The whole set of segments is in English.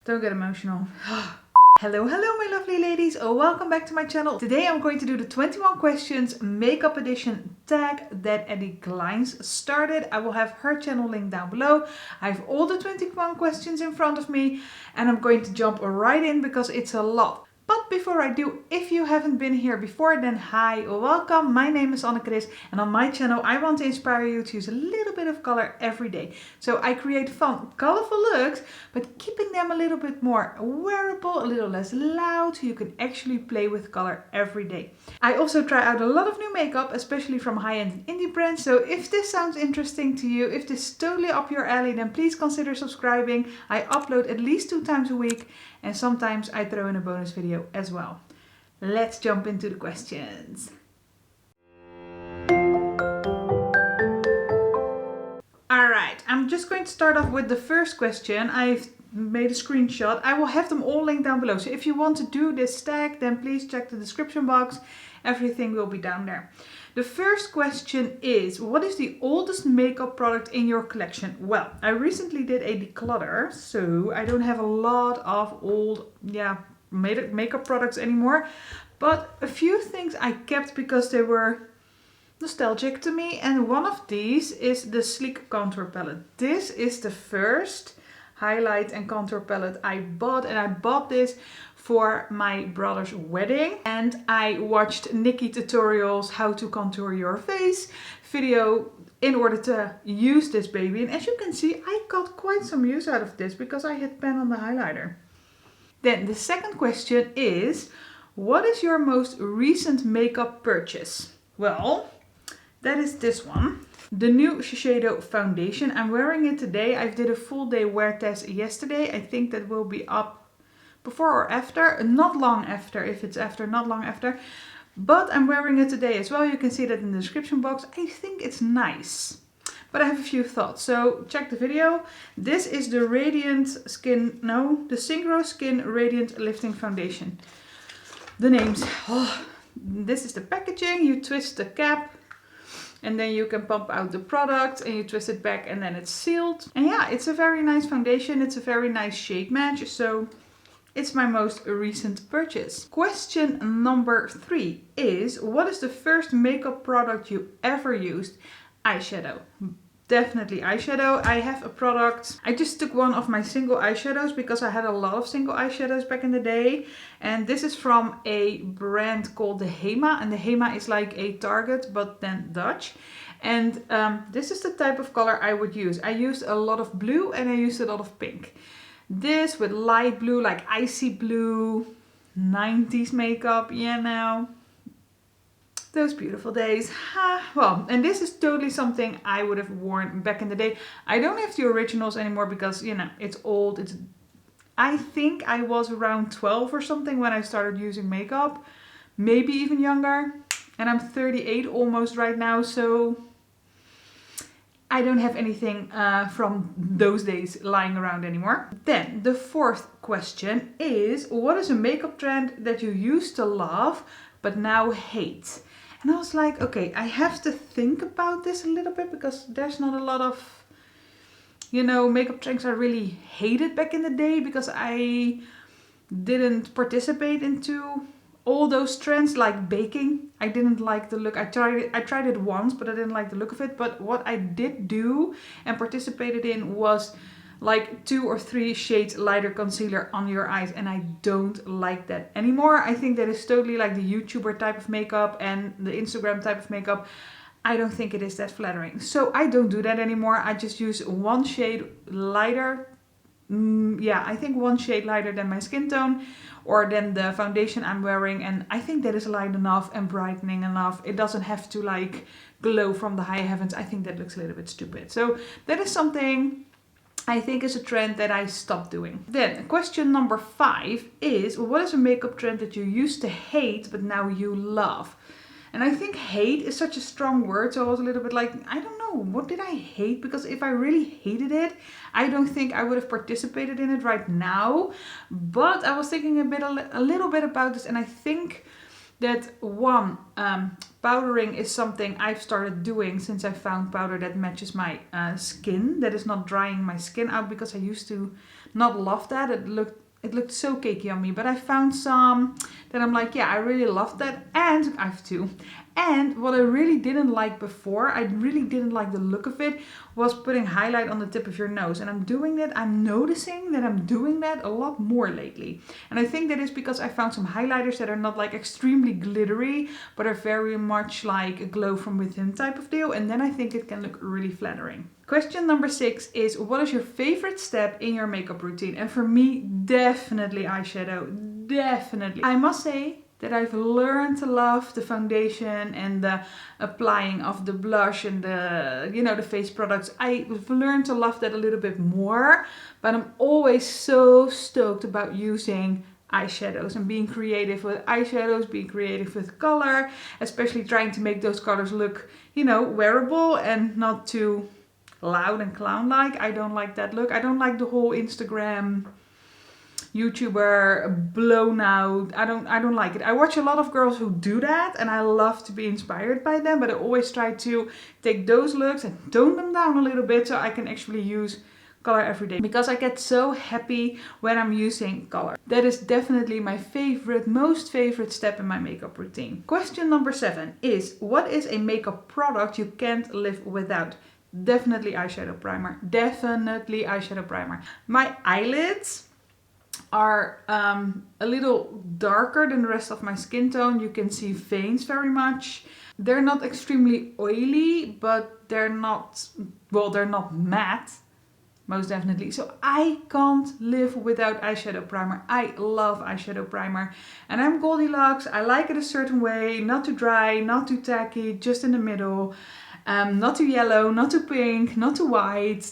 Don't get emotional. Hello, my lovely ladies. Welcome back to my channel. Today I'm going to do the 21 questions makeup edition tag that Allie Glines started. I will have her channel link down below. I have all the 21 questions in front of me and I'm going to jump right in because it's a lot. But before I do, if you haven't been here before, then hi, welcome. My name is AnneChris and on my channel I want to inspire you to use a little bit of color every day. So I create fun, colorful looks, but keeping them a little bit more wearable, a little less loud, so you can actually play with color every day. I also try out a lot of new makeup, especially from high-end indie brands. So if this sounds interesting to you, if this is totally up your alley, then please consider subscribing. I upload at least 2 times a week. And sometimes I throw in a bonus video as well. Let's jump into the questions. Alright, I'm just going to start off with the first question. I've made a screenshot. I will have them all linked down below. So if you want to do this tag, then please check the description box. Everything will be down there. The first question is, what is the oldest makeup product in your collection? Well, I recently did a declutter, so I don't have a lot of old, makeup products anymore. But a few things I kept because they were nostalgic to me. And one of these is the Sleek Contour Palette. This is the first highlight and contour palette I bought, and I bought this for my brother's wedding, and I watched Nikki tutorials how to contour your face video in order to use this baby, and as you can see I got quite some use out of this because I hit pan on the highlighter. Then the second question is, what is your most recent makeup purchase? Well, that is this one. The new Shiseido foundation. I'm wearing it today. I did a full day wear test yesterday. I think that will be up before or after. Not long after. If it's after, not long after. But I'm wearing it today as well. You can see that in the description box. I think it's nice. But I have a few thoughts. So check the video. This is the the Synchro Skin Radiant Lifting Foundation. The names. Oh, this is the packaging. You twist the cap. And then you can pump out the product and you twist it back and then it's sealed. And yeah, it's a very nice foundation. It's a very nice shade match. So it's my most recent purchase. Question number 3 is, what is the first makeup product you ever used? Eyeshadow. Definitely eyeshadow. I have a product. I just took one of my single eyeshadows because I had a lot of single eyeshadows back in the day. And this is from a brand called the Hema. And the Hema is like a Target, but then Dutch. And this is the type of color I would use. I used a lot of blue and I used a lot of pink. This with light blue, like icy blue, 90s makeup, now. Those beautiful days. Well, and this is totally something I would have worn back in the day. I don't have the originals anymore because, it's old. I think I was around 12 or something when I started using makeup. Maybe even younger. And I'm 38 almost right now, so I don't have anything from those days lying around anymore. Then the fourth question is, what is a makeup trend that you used to love but now hate? And I was like, okay, I have to think about this a little bit because there's not a lot of, makeup trends I really hated back in the day because I didn't participate into all those trends like baking. I didn't like the look. I tried it once, but I didn't like the look of it. But what I did do and participated in was like 2 or 3 shades lighter concealer on your eyes, and I don't like that anymore. I think that is totally like the YouTuber type of makeup and the Instagram type of makeup. I don't think it is that flattering. So I don't do that anymore. I just use 1 shade lighter. I think 1 shade lighter than my skin tone or than the foundation I'm wearing, and I think that is light enough and brightening enough. It doesn't have to like glow from the high heavens. I think that looks a little bit stupid. So that is something I think is a trend that I stopped doing. Then question number 5 is, what is a makeup trend that you used to hate but now you love? And I think hate is such a strong word, so I was a little bit like, I don't know, what did I hate? Because if I really hated it, I don't think I would have participated in it right now. But I was thinking a little bit about this, and I think that powdering is something I've started doing since I found powder that matches my skin, that is not drying my skin out, because I used to not love that. It looked so cakey on me, but I found some that I'm like, yeah, I really love that. And I have two. And what I really didn't like before, I really didn't like the look of it, was putting highlight on the tip of your nose. And I'm doing that, I'm noticing that I'm doing that a lot more lately. And I think that is because I found some highlighters that are not like extremely glittery, but are very much like a glow from within type of deal. And then I think it can look really flattering. Question number 6 is, what is your favorite step in your makeup routine? And for me, definitely eyeshadow, definitely. I must say that I've learned to love the foundation and the applying of the blush and the, you know, the face products. I've learned to love that a little bit more, but I'm always so stoked about using eyeshadows and being creative with eyeshadows, being creative with color, especially trying to make those colors look, you know, wearable and not too loud and clown-like. I don't like that look. I don't like the whole Instagram YouTuber blown out. I don't like it. I watch a lot of girls who do that and I love to be inspired by them, but I always try to take those looks and tone them down a little bit so I can actually use color every day, because I get so happy when I'm using color. That is definitely my favorite, most favorite step in my makeup routine. Question number 7 is, what is a makeup product you can't live without? Definitely eyeshadow primer. Definitely eyeshadow primer. My eyelids are a little darker than the rest of my skin tone. You can see veins very much. They're not extremely oily, but they're not, well, they're not matte. Most definitely. So I can't live without eyeshadow primer. I love eyeshadow primer. And I'm Goldilocks. I like it a certain way. Not too dry, not too tacky, just in the middle. Not too yellow, not too pink, not too white.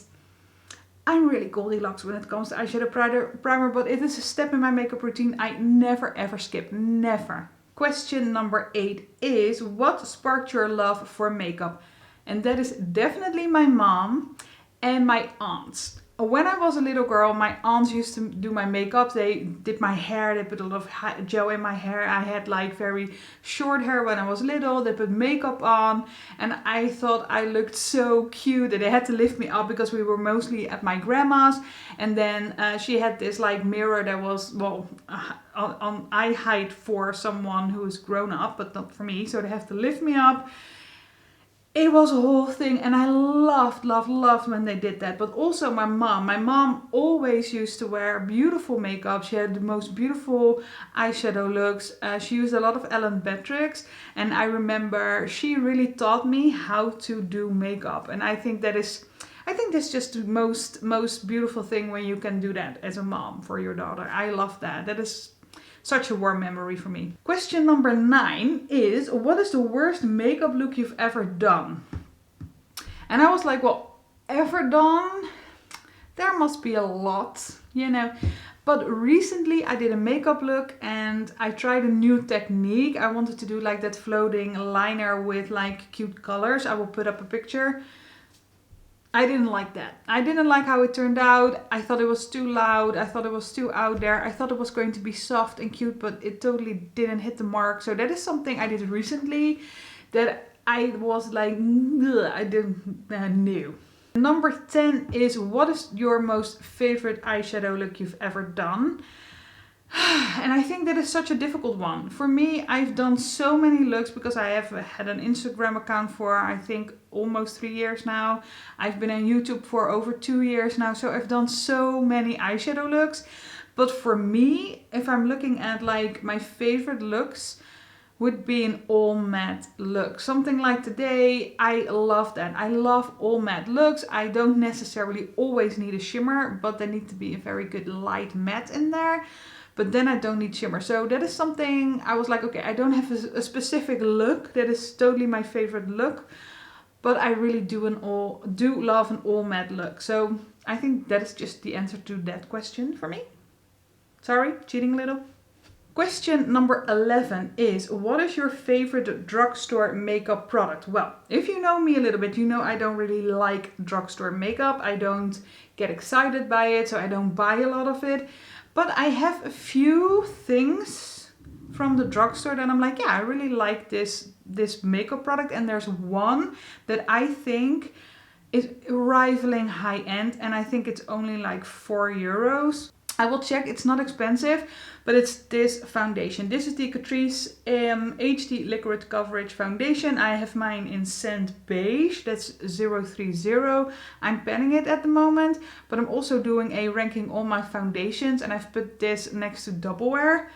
I'm really Goldilocks when it comes to eyeshadow primer, but it is a step in my makeup routine I never ever skip. Never. Question number 8 is, what sparked your love for makeup? And that is definitely my mom and my aunts. When I was a little girl, my aunts used to do my makeup. They did my hair, they put a lot of gel in my hair. I had like very short hair when I was little. They put makeup on and I thought I looked so cute that they had to lift me up because we were mostly at my grandma's. And then she had this like mirror that was, well, on eye height for someone who is grown up, but not for me. So they have to lift me up. It was a whole thing and I loved when they did that. But also my mom always used to wear beautiful makeup. She had the most beautiful eyeshadow looks. She used a lot of Ellen Beatrix and I remember she really taught me how to do makeup. And I think that's just the most beautiful thing when you can do that as a mom for your daughter. I love that. That is such a warm memory for me. Question number 9 is, what is the worst makeup look you've ever done? And I was like, well, ever done? There must be a lot, you know. But recently I did a makeup look and I tried a new technique. I wanted to do like that floating liner with like cute colors. I will put up a picture. I didn't like that. I didn't like how it turned out. I thought it was too loud. I thought it was too out there. I thought it was going to be soft and cute, but it totally didn't hit the mark. So that is something I did recently that I was like, I didn't know. Number 10 is, what is your most favorite eyeshadow look you've ever done? And I think that is such a difficult one. For me, I've done so many looks because I have had an Instagram account for, I think, almost 3 years now. I've been on YouTube for over 2 years now. So I've done so many eyeshadow looks. But for me, if I'm looking at like my favorite looks, would be an all matte look. Something like today, I love that. I love all matte looks. I don't necessarily always need a shimmer, but there need to be a very good light matte in there. But then I don't need shimmer. So that is something I was like, okay, I don't have a specific look that is totally my favorite look, but I really do love an all matte look. So I think that is just the answer to that question for me. Sorry, cheating a little. Question number 11 is, what is your favorite drugstore makeup product? Well, if you know me a little bit, you know I don't really like drugstore makeup. I don't get excited by it, so I don't buy a lot of it. But I have a few things from the drugstore that I'm like, yeah, I really like this makeup product. And there's one that I think is rivaling high end, and I think it's only like €4. I will check, it's not expensive, but it's this foundation. This is the Catrice HD Liquid Coverage Foundation. I have mine in Sand Beige, that's 030. I'm penning it at the moment, but I'm also doing a ranking all my foundations, and I've put this next to Double Wear.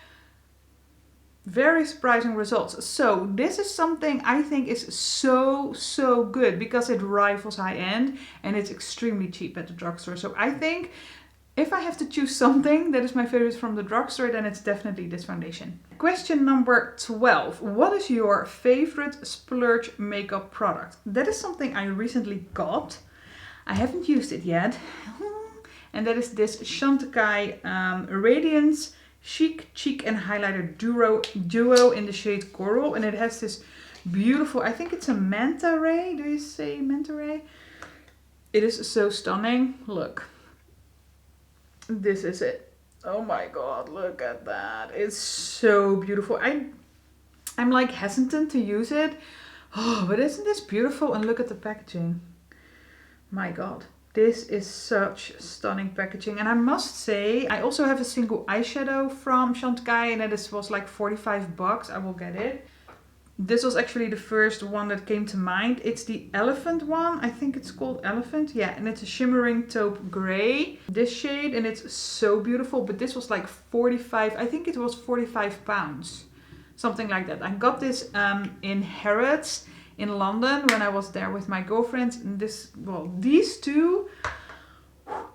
Very surprising results. So this is something I think is so good because it rivals high end and it's extremely cheap at the drugstore. So I think if I have to choose something that is my favorite from the drugstore, then it's definitely this foundation. Question number 12. What is your favorite splurge makeup product? That is something I recently got. I haven't used it yet. And that is this Chantecaille Radiance Chic Cheek and Highlighter Duo in the shade Coral. And it has this beautiful, I think it's a manta ray. Do you say manta ray? It is so stunning. Look. This is it. Oh my god, look at that. It's so beautiful. I'm like hesitant to use it. Oh, but isn't this beautiful? And look at the packaging. My god. This is such stunning packaging. And I must say, I also have a single eyeshadow from Chantecaille, and it was like $45. I will get it. This was actually the first one that came to mind. It's the Elephant one. I think it's called Elephant. Yeah, and it's a shimmering taupe gray. This shade, and it's so beautiful. But this was like 45, I think it was £45. Something like that. I got this in Harrods in London when I was there with my girlfriends. And these two,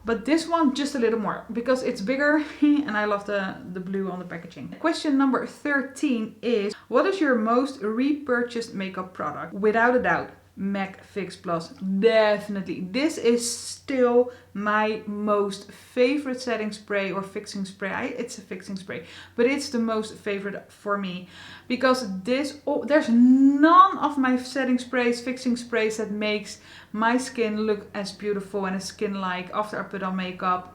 but this one just a little more because it's bigger and I love the blue on the packaging. Question number 13 is, what is your most repurchased makeup product? Without a doubt, MAC Fix Plus. Definitely. This is still my most favorite setting spray or fixing spray. It's a fixing spray, but it's the most favorite for me because there's none of my setting sprays, fixing sprays that makes my skin look as beautiful and as skin-like after I put on makeup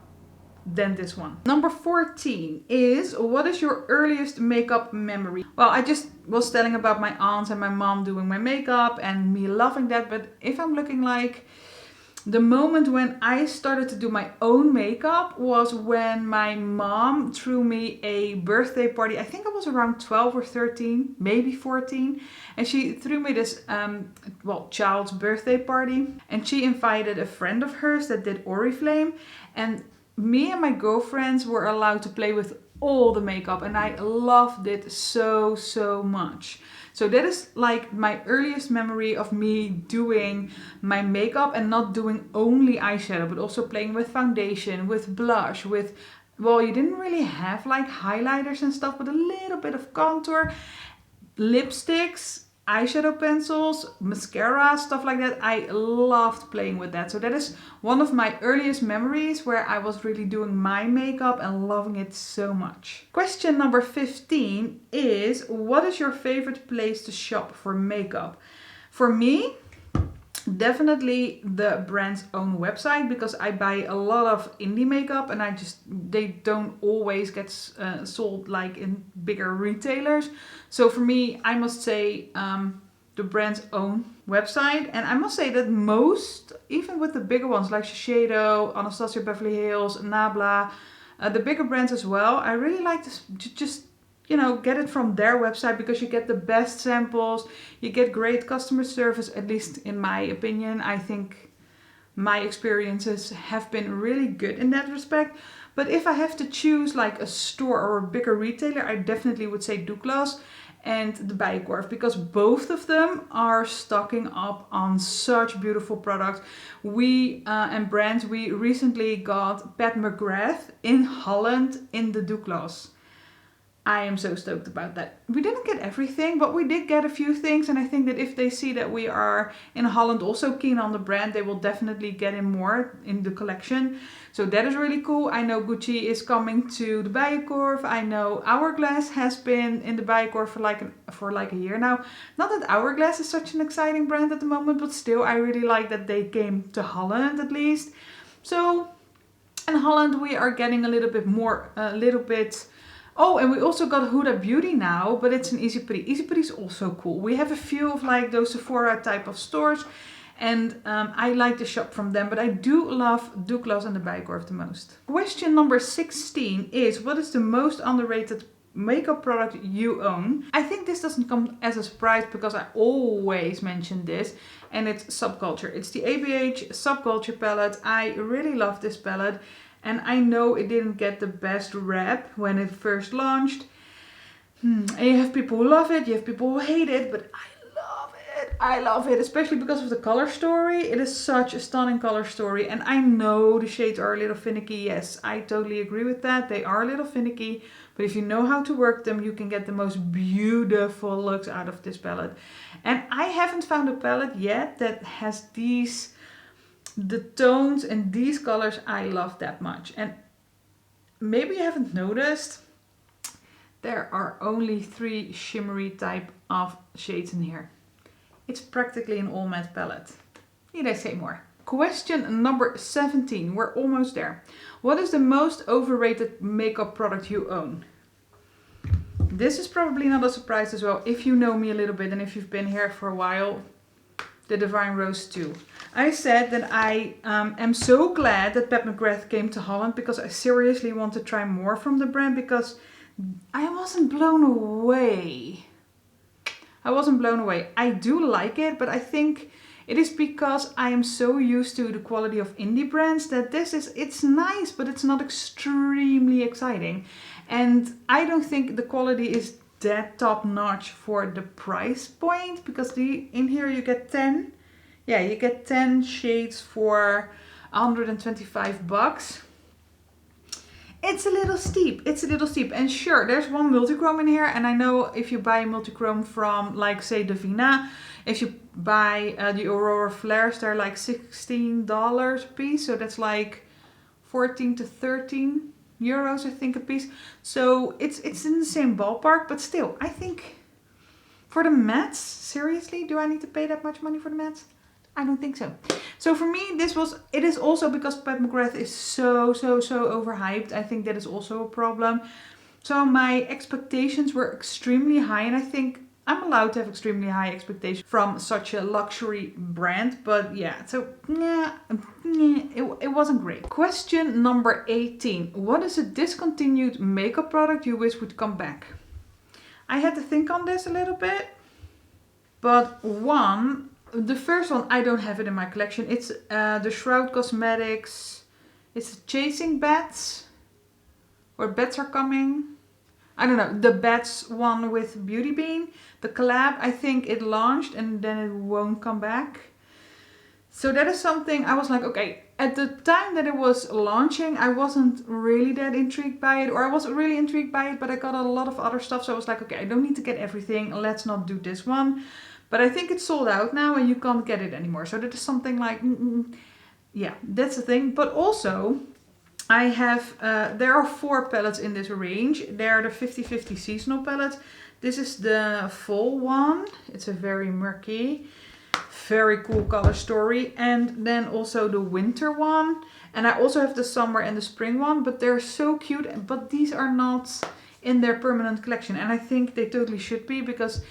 than this one. Number 14 is, what is your earliest makeup memory? Well, I just was telling about my aunts and my mom doing my makeup and me loving that, but if I'm looking like the moment when I started to do my own makeup was when my mom threw me a birthday party. I think I was around 12 or 13, maybe 14. And she threw me this, child's birthday party. And she invited a friend of hers that did Oriflame. And me and my girlfriends were allowed to play with all the makeup. And I loved it so much. So that is like my earliest memory of me doing my makeup and not doing only eyeshadow, but also playing with foundation, with blush, with, well, you didn't really have like highlighters and stuff, but a little bit of contour, lipsticks, eyeshadow pencils, mascara, stuff like that. I loved playing with that. So that is one of my earliest memories where I was really doing my makeup and loving it so much. Question number 15 is, what is your favorite place to shop for makeup? For me, definitely the brand's own website, because I buy a lot of indie makeup and they don't always get sold like in bigger retailers. So for me, I must say the brand's own website. And I must say that most, even with the bigger ones like Shiseido, Anastasia Beverly Hills, Nabla, the bigger brands as well, I really like to just get it from their website because you get the best samples, you get great customer service, at least in my opinion. I think my experiences have been really good in that respect. But if I have to choose like a store or a bigger retailer, I definitely would say Douglas and the BeautybyAnneChris, because both of them are stocking up on such beautiful products. And brands, we recently got Pat McGrath in Holland in the Douglas. I am so stoked about that. We didn't get everything, but we did get a few things. And I think that if they see that we are in Holland also keen on the brand, they will definitely get in more in the collection. So that is really cool. I know Gucci is coming to the BeautybyAnneChris. I know Hourglass has been in the BeautybyAnneChris for like a year now. Not that Hourglass is such an exciting brand at the moment, but still I really like that they came to Holland at least. So in Holland we are getting a little bit. Oh, and we also got Huda Beauty now, but it's an Easy Pretty. Easy Pretty is also cool. We have a few of like those Sephora type of stores. And I like to shop from them, but I do love Douglas and the Bijenkorf the most. Question number 16 is, what is the most underrated makeup product you own? I think this doesn't come as a surprise because I always mention this, and it's Subculture. It's the ABH Subculture palette. I really love this palette, and I know it didn't get the best rep when it first launched. And you have people who love it, you have people who hate it, but I love it, especially because of the color story. It is such a stunning color story, and I know the shades are a little finicky. Yes, I totally agree with that. They are a little finicky, but if you know how to work them, you can get the most beautiful looks out of this palette. And I haven't found a palette yet that has the tones and these colors I love that much. And maybe you haven't noticed, there are only 3 shimmery type of shades in here. It's practically an all matte palette. Need I say more? Question number 17. We're almost there. What is the most overrated makeup product you own? This is probably not a surprise as well. If you know me a little bit and if you've been here for a while, the Divine Rose 2. I said that I am so glad that Pat McGrath came to Holland, because I seriously want to try more from the brand, because I wasn't blown away. I do like it, but I think it is because I am so used to the quality of indie brands that it's nice, but it's not extremely exciting. And I don't think the quality is that top notch for the price point, because in here you get 10. Yeah, you get 10 shades for $125. It's a little steep. And sure, there's one multichrome in here. And I know if you buy multichrome from, like, say, Davina, if you buy the Aurora Flares, they're like $16 a piece. So that's like 14 to 13 euros, I think, a piece. So it's in the same ballpark. But still, I think for the mattes, seriously, do I need to pay that much money for the mattes? I don't think so. So for me, it is also because Pat McGrath is so overhyped. I think that is also a problem. So my expectations were extremely high, and I think I'm allowed to have extremely high expectations from such a luxury brand. But yeah, so yeah, it wasn't great. Question number 18. What is a discontinued makeup product you wish would come back? I had to think on this a little bit, but the first one, I don't have it in my collection. It's the Shroud Cosmetics. It's Chasing Bats. Or Bats Are Coming. I don't know. The Bats one with Beauty Bean. The collab, I think it launched and then it won't come back. So that is something I was like, okay. At the time that it was launching, I wasn't really that intrigued by it. Or I wasn't really intrigued by it, but I got a lot of other stuff. So I was like, okay, I don't need to get everything. Let's not do this one. But I think it's sold out now and you can't get it anymore. So that is something like, yeah, that's the thing. But also, I have, there are 4 palettes in this range. They're the 50-50 seasonal palettes. This is the fall one. It's a very murky, very cool color story. And then also the winter one. And I also have the summer and the spring one. But they're so cute. But these are not in their permanent collection. And I think they totally should be, because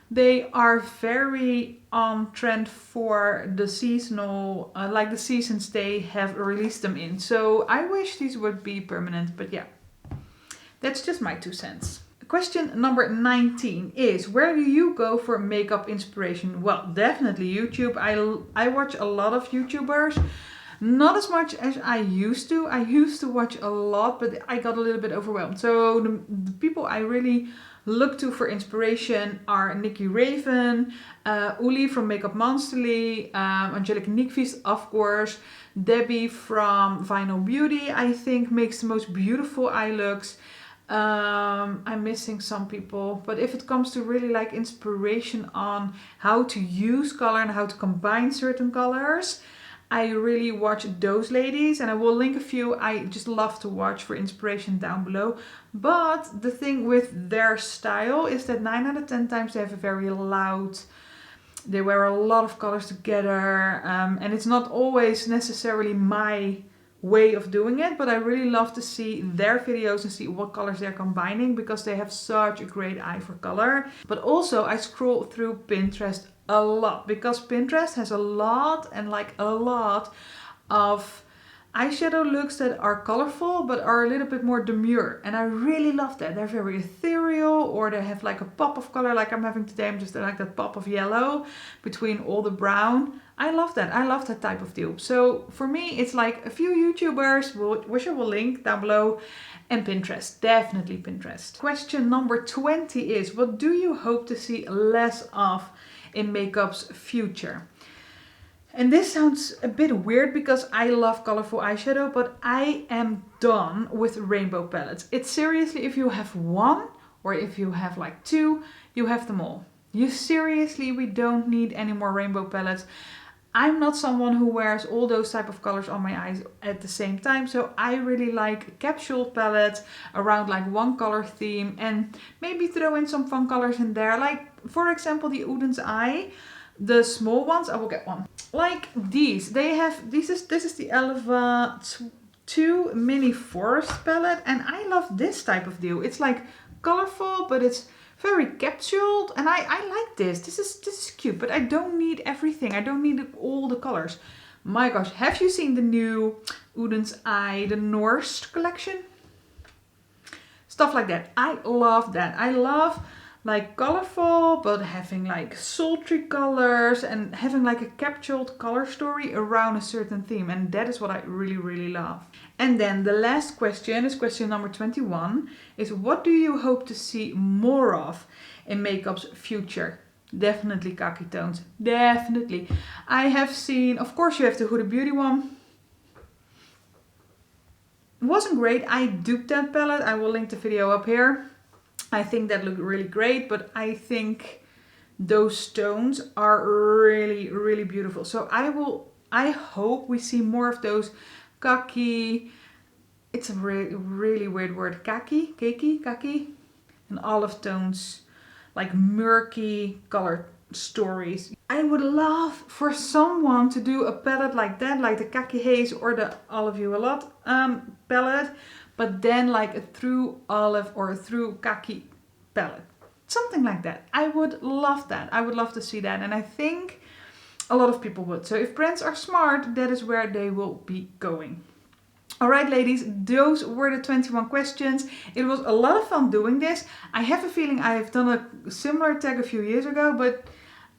they are very on trend for the seasonal, like the seasons they have released them in. So I wish these would be permanent, but yeah, that's just my 2 cents. Question number 19 is, where do you go for makeup inspiration? Well, definitely YouTube. I watch a lot of YouTubers. Not as much as I used to. I used to watch a lot, but I got a little bit overwhelmed. So the people I really look to for inspiration are Nikki Raven, Alle from Makeup Monsterly, Angelique Nyqvist, of course, Debbie from Vinyl Beauty, I think makes the most beautiful eye looks. I'm missing some people, but if it comes to really like inspiration on how to use color and how to combine certain colors, I really watch those ladies, and I will link a few I just love to watch for inspiration down below. But the thing with their style is that 9 out of 10 times they have a very loud, they wear a lot of colors together, and it's not always necessarily my way of doing it, but I really love to see their videos and see what colors they're combining because they have such a great eye for color. But also I scroll through Pinterest a lot because Pinterest has a lot and like a lot of eyeshadow looks that are colorful but are a little bit more demure, and I really love that. They're very ethereal, or they have like a pop of color like I'm having today. I'm just like that pop of yellow between all the brown. I love that. I love that type of dupe. So for me it's like a few YouTubers, which I will link down below, and Pinterest. Definitely Pinterest. Question number 20 is, what do you hope to see less of in makeup's future? And this sounds a bit weird because I love colorful eyeshadow, but I am done with rainbow palettes. It's seriously, if you have one or if you have like two, you have them all. We don't need any more rainbow palettes. I'm not someone who wears all those type of colors on my eyes at the same time. So I really like capsule palettes around like one color theme, and maybe throw in some fun colors in there. Like for example, the Uden's Eye. The small ones, I will get one. Like these, they have, this is the Alle 2 Mini Forest palette, and I love this type of deal. It's like colorful, but it's very capsuled, and I like this. This is cute, but I don't need everything. I don't need all the colors. My gosh, have you seen the new Uden's Eye, the Norse collection? Stuff like that. I love that. I love like colorful, but having like sultry colors and having like a capsuled color story around a certain theme. And that is what I really, really love. And then the last question is question number 21, is what do you hope to see more of in makeup's future? Definitely khaki tones. Definitely. I have seen, of course you have the Huda Beauty one. It wasn't great. I duped that palette. I will link the video up here. I think that looked really great, but I think those tones are really, really beautiful. So I hope we see more of those khaki, it's a really weird word, khaki, and olive tones, like murky color stories. I would love for someone to do a palette like that, like the Khaki Haze or the Olive You A Lot palette, but then like a true olive or a true khaki palette. Something like that. I would love that. I would love to see that, and I think a lot of people would. So if brands are smart, that is where they will be going. Alright ladies, those were the 21 questions. It was a lot of fun doing this. I have a feeling I have done a similar tag a few years ago, but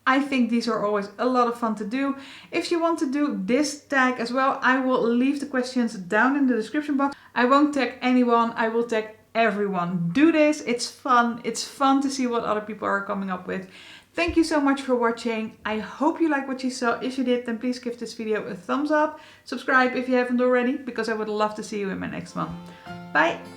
I think these are always a lot of fun to do. If you want to do this tag as well, I will leave the questions down in the description box. I won't tag anyone, I will tag everyone. Do this, it's fun. It's fun to see what other people are coming up with. Thank you so much for watching. I hope you like what you saw. If you did, then please give this video a thumbs up. Subscribe if you haven't already, because I would love to see you in my next one. Bye!